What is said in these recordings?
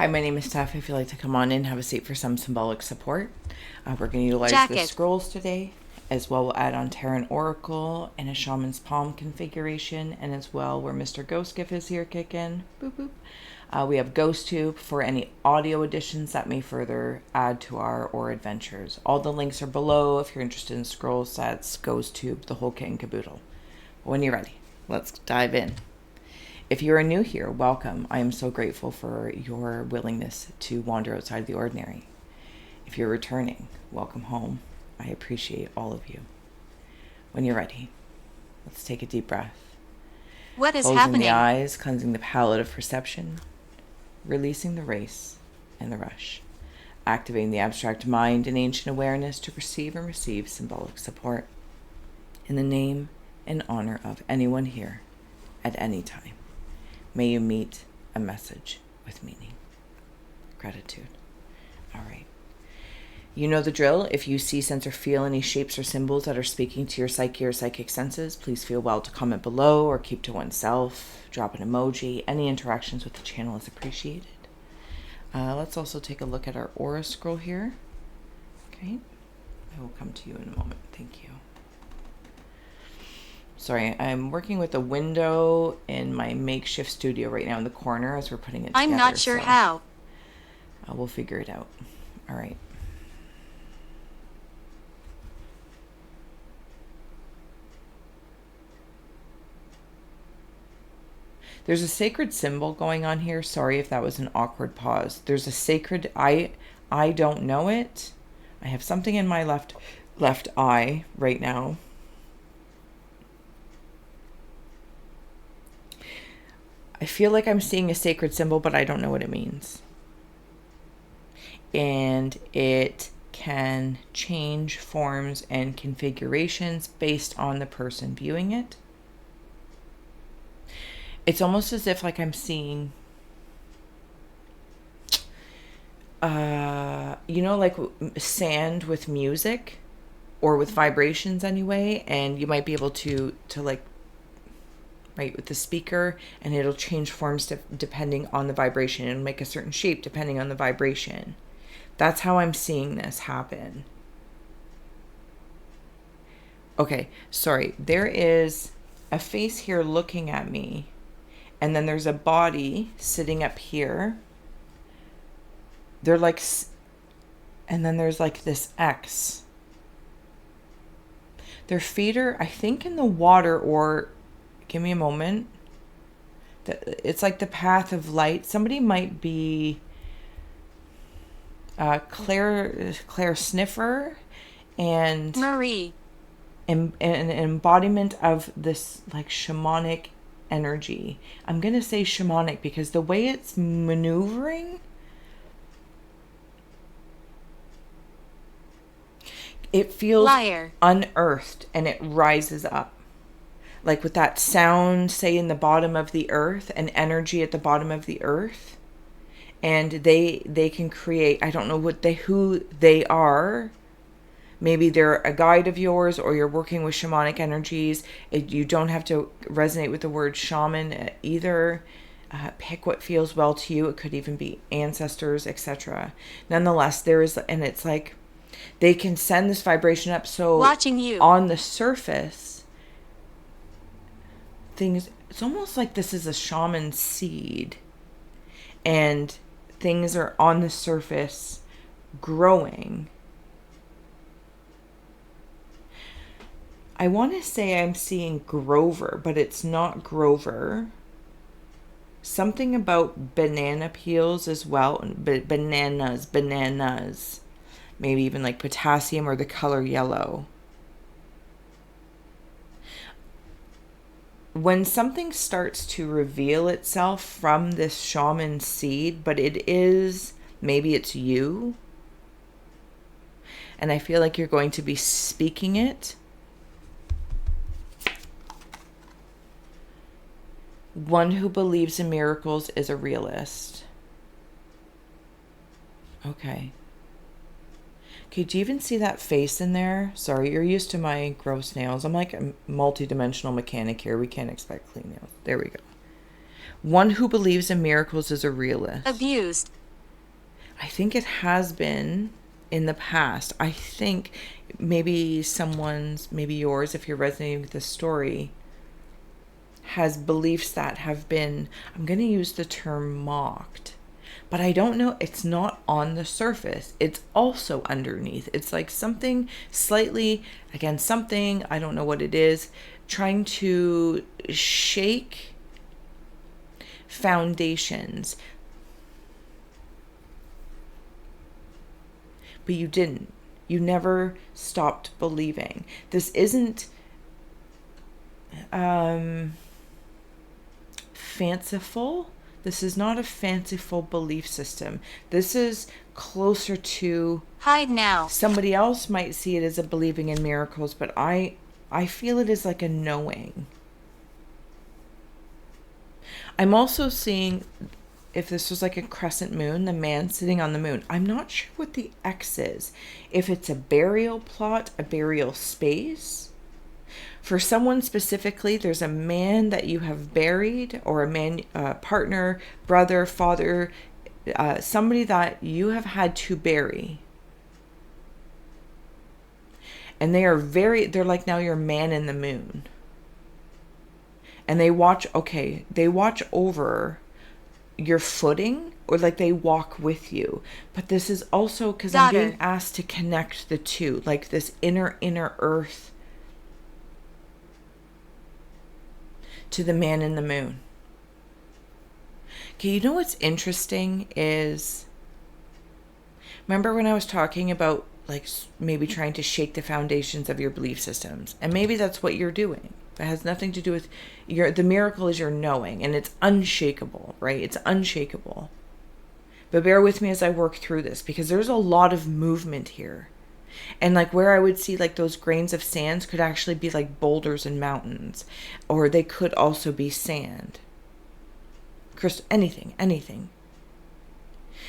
Hi, my name is Steph. If you'd like to come on in, have a seat for some symbolic support. We're going to utilize the scrolls today, as well we'll add on Terran Oracle and a Shaman's Palm configuration, and as well where Mr. Ghost Gift is here kicking. Boop, boop. We have Ghost Tube for any audio additions that may further add to our or adventures. All the links are below if you're interested in scroll sets, Ghost Tube, the whole kit and caboodle. When you're ready, let's dive in. If you are new here, welcome. I am so grateful for your willingness to wander outside the ordinary. If you're returning, welcome home. I appreciate all of you. When you're ready, let's take a deep breath. What is Closing happening? the eyes, cleansing the palate of perception, releasing the race and the rush, activating the abstract mind and ancient awareness to perceive and receive symbolic support. In the name and honor of anyone here at any time. May you meet a message with meaning. Gratitude. All right. You know the drill. If you see, sense, or feel any shapes or symbols that are speaking to your psyche or psychic senses, please feel well to comment below or keep to oneself. Drop an emoji. Any interactions with the channel is appreciated. Let's also take a look at our aura scroll here. Okay. I will come to you in a moment. Thank you. Sorry, I'm working with a window in my makeshift studio right now in the corner as we're putting it together. I'm not sure how. We'll figure it out. All right. There's a sacred symbol going on here. Sorry if that was an awkward pause. There's a sacred... I don't know it. I have something in my left eye right now. I feel like I'm seeing a sacred symbol, but I don't know what it means. And it can change forms and configurations based on the person viewing it. It's almost as if like I'm seeing, like sand with music or with vibrations anyway. And you might be able to like, right, with the speaker, and it'll change forms depending on the vibration. It'll make a certain shape depending on the vibration. That's how I'm seeing this happen. Okay, sorry. There is a face here looking at me, and then there's a body sitting up here. They're like, and then there's like this X. Their feet are, I think, in the water, or give me a moment. It's like the path of light. Somebody might be Claire Sniffer and Marie. An embodiment of this like shamanic energy. I'm going to say shamanic because the way it's maneuvering, it feels unearthed and it rises up. Like with that sound, say in the bottom of the earth, an energy at the bottom of the earth, and they can create. I don't know who they are. Maybe they're a guide of yours, or you're working with shamanic energies. You don't have to resonate with the word shaman either. Pick what feels well to you. It could even be ancestors, etc. Nonetheless, there is, and it's like they can send this vibration up. So watching you on the surface. Things, it's almost like this is a shaman seed, and things are on the surface growing. I want to say I'm seeing Grover, but it's not Grover. Something about banana peels as well. Bananas. Maybe even like potassium or the color yellow. When something starts to reveal itself from this shaman seed, but maybe it's you. And I feel like you're going to be speaking it. One who believes in miracles is a realist. Okay. Okay, do you even see that face in there? Sorry, you're used to my gross nails. I'm like a multi-dimensional mechanic here. We can't expect clean nails. There we go. One who believes in miracles is a realist. Abused. I think it has been in the past. I think maybe someone's, maybe yours, if you're resonating with this story, has beliefs that have been, I'm going to use the term mocked, but I don't know. It's not on the surface. It's also underneath. It's like something slightly, again, something, I don't know what it is, trying to shake foundations. But you didn't. You never stopped believing. This isn't fanciful. This is not a fanciful belief system. This is closer to, Hide now. somebody else might see it as a believing in miracles, but I feel it is like a knowing. I'm also seeing, if this was like a crescent moon, the man sitting on the moon. I'm not sure what the X is. If it's a burial plot, a burial space. For someone specifically, there's a man that you have buried, or a man, partner, brother, father, somebody that you have had to bury. And they're like now your man in the moon. And they watch over your footing, or like they walk with you. But this is also because I'm being asked to connect the two, like this inner earth to the man in the moon. Okay, you know what's interesting is, remember when I was talking about like maybe trying to shake the foundations of your belief systems, and maybe that's what you're doing. It has nothing to do with the miracle is your knowing, and it's unshakable, right? It's unshakable. But bear with me as I work through this, because there's a lot of movement here. And like where I would see like those grains of sand could actually be like boulders and mountains, or they could also be sand. Crystal, anything.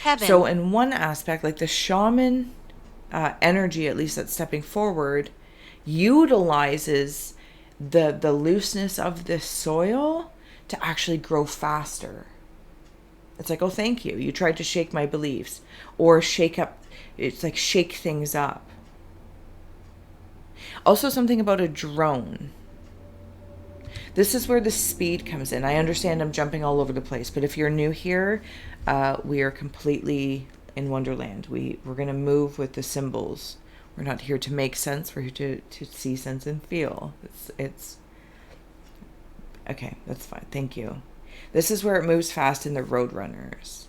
Heaven. So in one aspect, like the shaman energy, at least that's stepping forward, utilizes the looseness of this soil to actually grow faster. It's like, oh, thank you. You tried to shake my beliefs, or shake things up. Also, something about a drone. This is where the speed comes in. I understand I'm jumping all over the place, but if you're new here, we are completely in Wonderland. We're going to move with the symbols. We're not here to make sense. We're here to see, sense, and feel. It's okay. That's fine. Thank you. This is where it moves fast in the Roadrunners.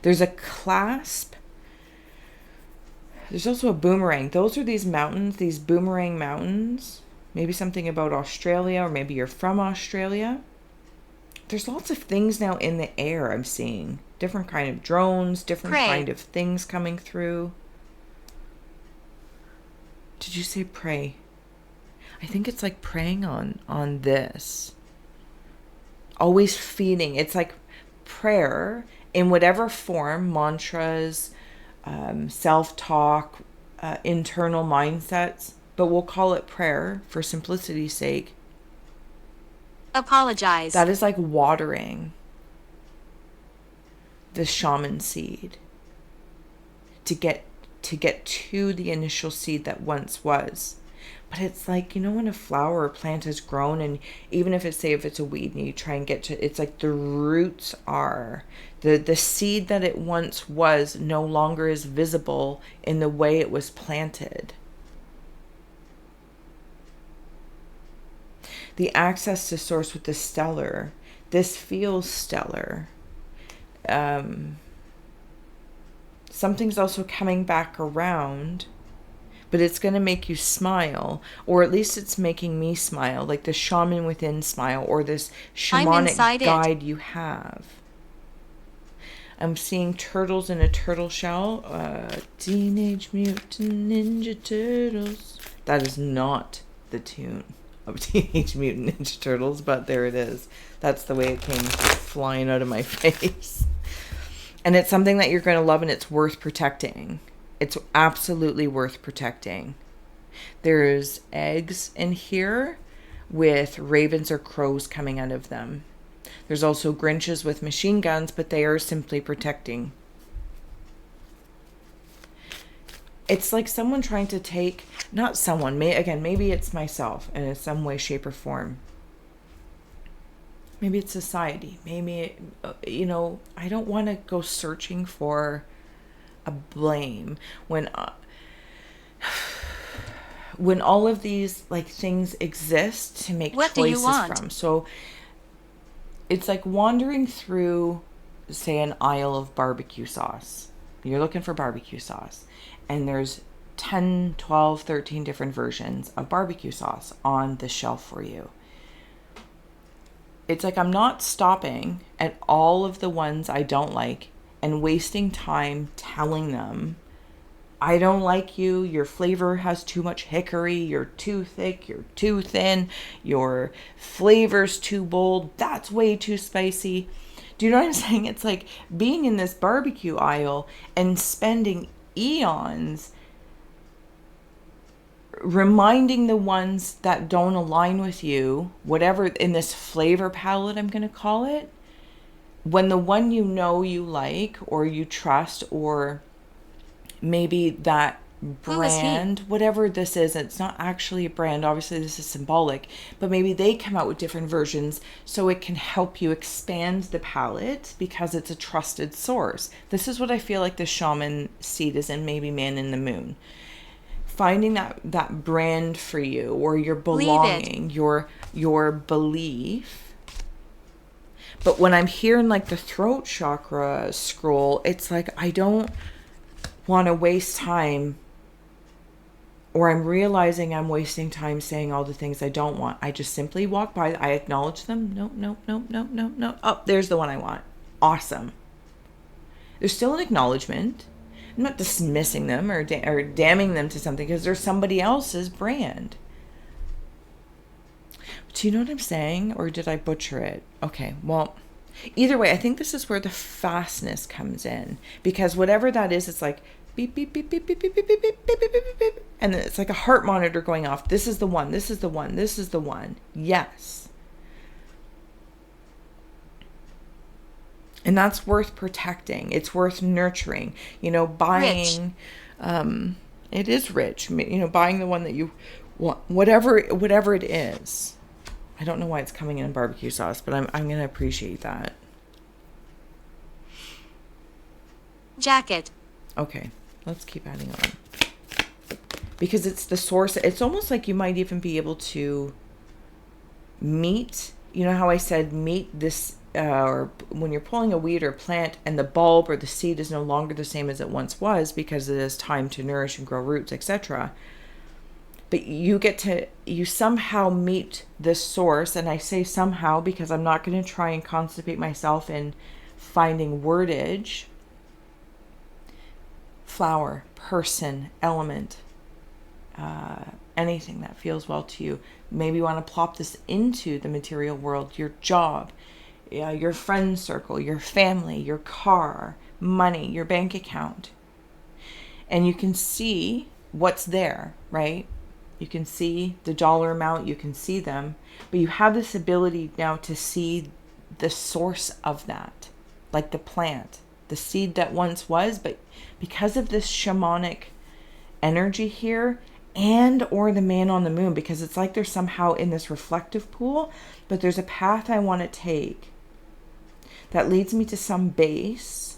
There's a clasp. There's also a boomerang. Those are these mountains, these boomerang mountains. Maybe something about Australia, or maybe you're from Australia. There's lots of things now in the air I'm seeing. Different kind of drones, different kind of things coming through. Did you say pray? I think it's like praying on this. Always feeding. It's like prayer in whatever form, mantras, self-talk, internal mindsets, but we'll call it prayer for simplicity's sake. Apologize. That is like watering the shaman seed to get to the initial seed that once was. But it's like, you know, when a flower or plant has grown, and even if it's a weed and you try and get to, it's like the roots are, the seed that it once was no longer is visible in the way it was planted. The access to source with the stellar, this feels stellar. Something's also coming back around, but it's going to make you smile, or at least it's making me smile, like the shaman within smile, or this shamanic guide you have. I'm seeing turtles in a turtle shell. Teenage Mutant Ninja Turtles. That is not the tune of Teenage Mutant Ninja Turtles, but there it is. That's the way it came flying out of my face. And it's something that you're going to love, and it's worth protecting. It's absolutely worth protecting. There's eggs in here with ravens or crows coming out of them. There's also Grinches with machine guns, but they are simply protecting. It's like someone trying to take, not someone, maybe it's myself in some way, shape, or form. Maybe it's society. Maybe, I don't want to go searching for a blame when all of these like things exist to make What do you choices want? from. So it's like wandering through, say, an aisle of barbecue sauce. You're looking for barbecue sauce, and there's 10, 12, 13 different versions of barbecue sauce on the shelf for you. It's like I'm not stopping at all of the ones I don't like and wasting time telling them, I don't like you, your flavor has too much hickory, you're too thick, you're too thin, your flavor's too bold, that's way too spicy. Do you know what I'm saying? It's like being in this barbecue aisle and spending eons reminding the ones that don't align with you, whatever in this flavor palette I'm going to call it, when the one you like or you trust, or maybe that brand, whatever this is, it's not actually a brand, obviously this is symbolic, but maybe they come out with different versions so it can help you expand the palette because it's a trusted source. This is what I feel like the shaman seed is in maybe Man in the Moon. Finding that brand for you, or your belonging, your belief. But when I'm hearing like the throat chakra scroll, it's like I don't want to waste time, or I'm realizing I'm wasting time saying all the things I don't want. I just simply walk by, I acknowledge them. No. Oh, there's the one I want. Awesome. There's still an acknowledgement. I'm not dismissing them or damning them to something because they're somebody else's brand. Do you know what I'm saying? Or did I butcher it? Okay, well, either way, I think this is where the fastness comes in. Because whatever that is, it's like beep, beep, beep, beep, beep, beep, beep, beep, beep, beep, beep, beep, beep. And then it's like a heart monitor going off. This is the one. This is the one. This is the one. Yes. And that's worth protecting. It's worth nurturing. Buying, it is rich. Buying the one that you want, whatever it is. I don't know why it's coming in barbecue sauce, but I'm going to appreciate that. Jacket. Okay, let's keep adding on. Because it's the source. It's almost like you might even be able to meet, how I said meet this, or when you're pulling a weed or plant and the bulb or the seed is no longer the same as it once was because it is time to nourish and grow roots, etc. But you somehow meet this source, and I say somehow because I'm not going to try and constipate myself in finding wordage. Flower, person, element, anything that feels well to you. Maybe you want to plop this into the material world, your job, your friend circle, your family, your car, money, your bank account. And you can see what's there, right? You can see the dollar amount, you can see them, but you have this ability now to see the source of that, like the plant, the seed that once was, but because of this shamanic energy here, and or the man on the moon, because it's like they're somehow in this reflective pool, but there's a path I want to take that leads me to some base.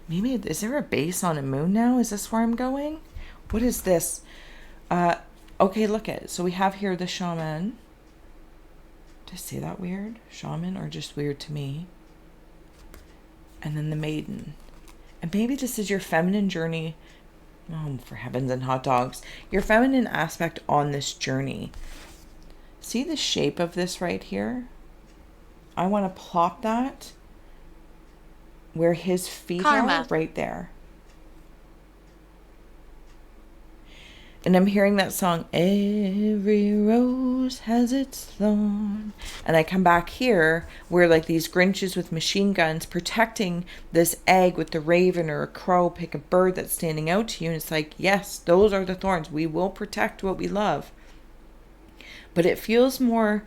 Maybe, is there a base on a moon now? Is this where I'm going? What is this? Okay, look at it. So we have here the shaman. Did I say that weird? Shaman, or just weird to me? And then the maiden. And maybe this is your feminine journey. Oh, for heavens and hot dogs. Your feminine aspect on this journey. See the shape of this right here? I want to plop that where his feet are, right there. And I'm hearing that song, every rose has its thorn. And I come back here where like these Grinches with machine guns protecting this egg with the raven or a crow, pick a bird that's standing out to you. And it's like, yes, those are the thorns. We will protect what we love. But it feels more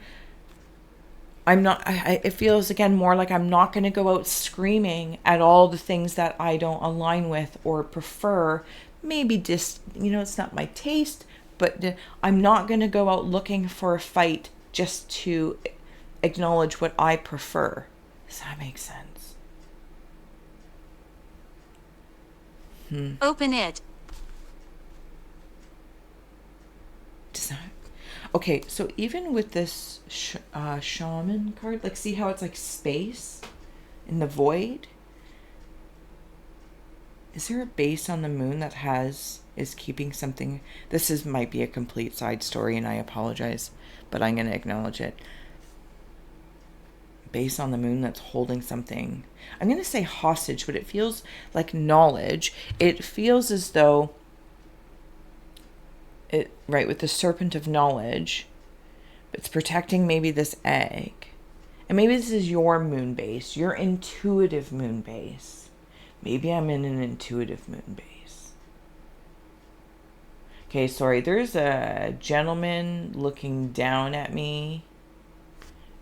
I'm not, it feels again more like I'm not going to go out screaming at all the things that I don't align with or prefer. Maybe just, it's not my taste, but I'm not going to go out looking for a fight just to acknowledge what I prefer. Does that make sense? Open it. Does that? Okay, so even with this shaman card, like see how it's like space in the void? Is there a base on the moon that is keeping something? Might be a complete side story and I apologize, but I'm going to acknowledge it. Base on the moon that's holding something. I'm going to say hostage, but it feels like knowledge. It feels as though right, with the serpent of knowledge, it's protecting maybe this egg. And maybe this is your moon base, your intuitive moon base. Maybe I'm in an intuitive moon base. Okay, sorry, there's a gentleman looking down at me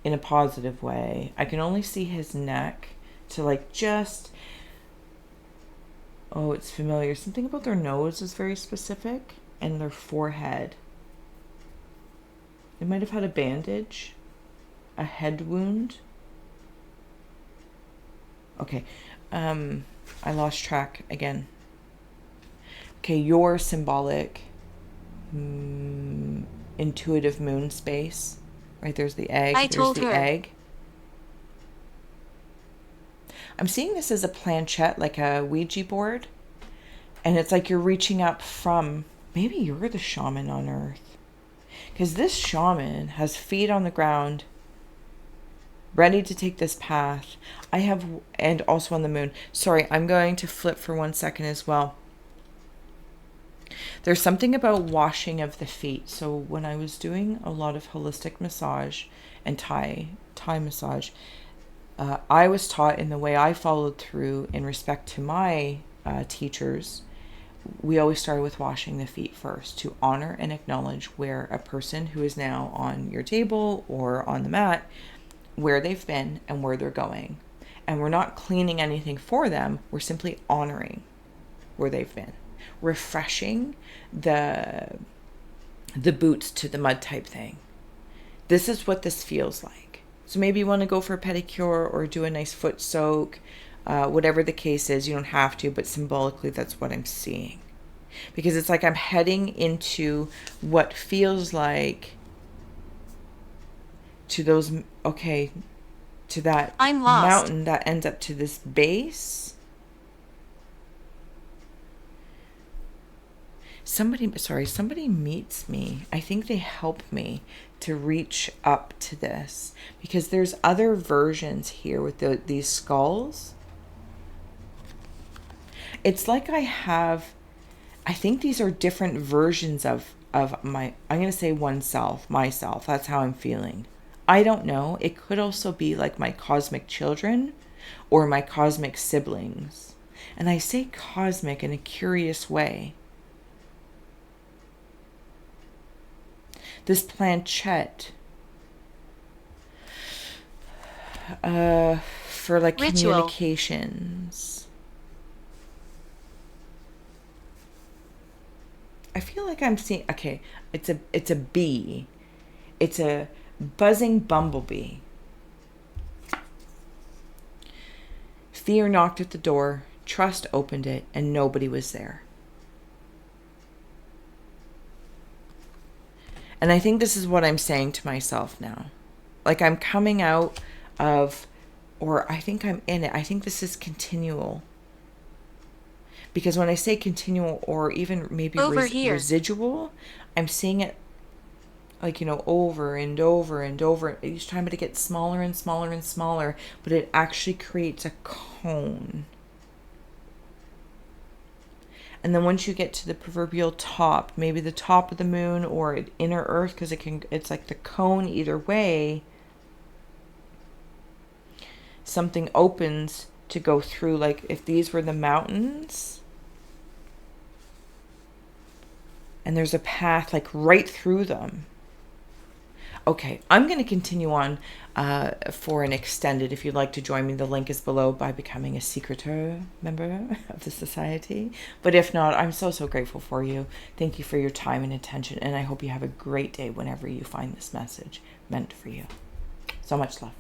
in a positive way. I can only see his neck to like just... Oh, it's familiar. Something about their nose is very specific. And their forehead. They might have had a bandage. A head wound. Okay. I lost track again. Okay, your symbolic intuitive moon space. Right, there's the egg. There's the egg. I'm seeing this as a planchette, like a Ouija board. And it's like you're reaching up from... Maybe you're the shaman on Earth. Because this shaman has feet on the ground, ready to take this path. And also on the moon. Sorry, I'm going to flip for 1 second as well. There's something about washing of the feet. So when I was doing a lot of holistic massage and Thai massage, I was taught in the way I followed through in respect to my teachers. We always started with washing the feet first to honor and acknowledge where a person who is now on your table or on the mat, where they've been and where they're going. And we're not cleaning anything for them. We're simply honoring where they've been. Refreshing the boots to the mud type thing. This is what this feels like. So maybe you want to go for a pedicure or do a nice foot soak. Whatever the case is, you don't have to, but symbolically that's what I'm seeing. Because it's like I'm heading into what feels like to those, to that mountain that ends up to this base. Somebody meets me. I think they help me to reach up to this. Because there's other versions here with these skulls. It's like I think these are different versions of I'm going to say myself. That's how I'm feeling. I don't know. It could also be like my cosmic children or my cosmic siblings. And I say cosmic in a curious way. This planchette for like ritual communications. I feel like I'm seeing, it's a bee. It's a buzzing bumblebee. Fear knocked at the door, trust opened it, and nobody was there. And I think this is what I'm saying to myself now. Like I'm coming out of, or I think I'm in it. I think this is continual. Because when I say continual or even maybe residual, I'm seeing it like, over and over and over. Each time it gets smaller and smaller and smaller, but it actually creates a cone. And then once you get to the proverbial top, maybe the top of the moon or inner earth, because it's like the cone either way, something opens to go through. Like if these were the mountains and there's a path like right through them. Okay, I'm going to continue on for an extended. If you'd like to join me, the link is below by becoming a secreter member of the society. But if not, I'm so grateful for you. Thank you for your time and attention, and I hope you have a great day whenever you find this message meant for you. So much love.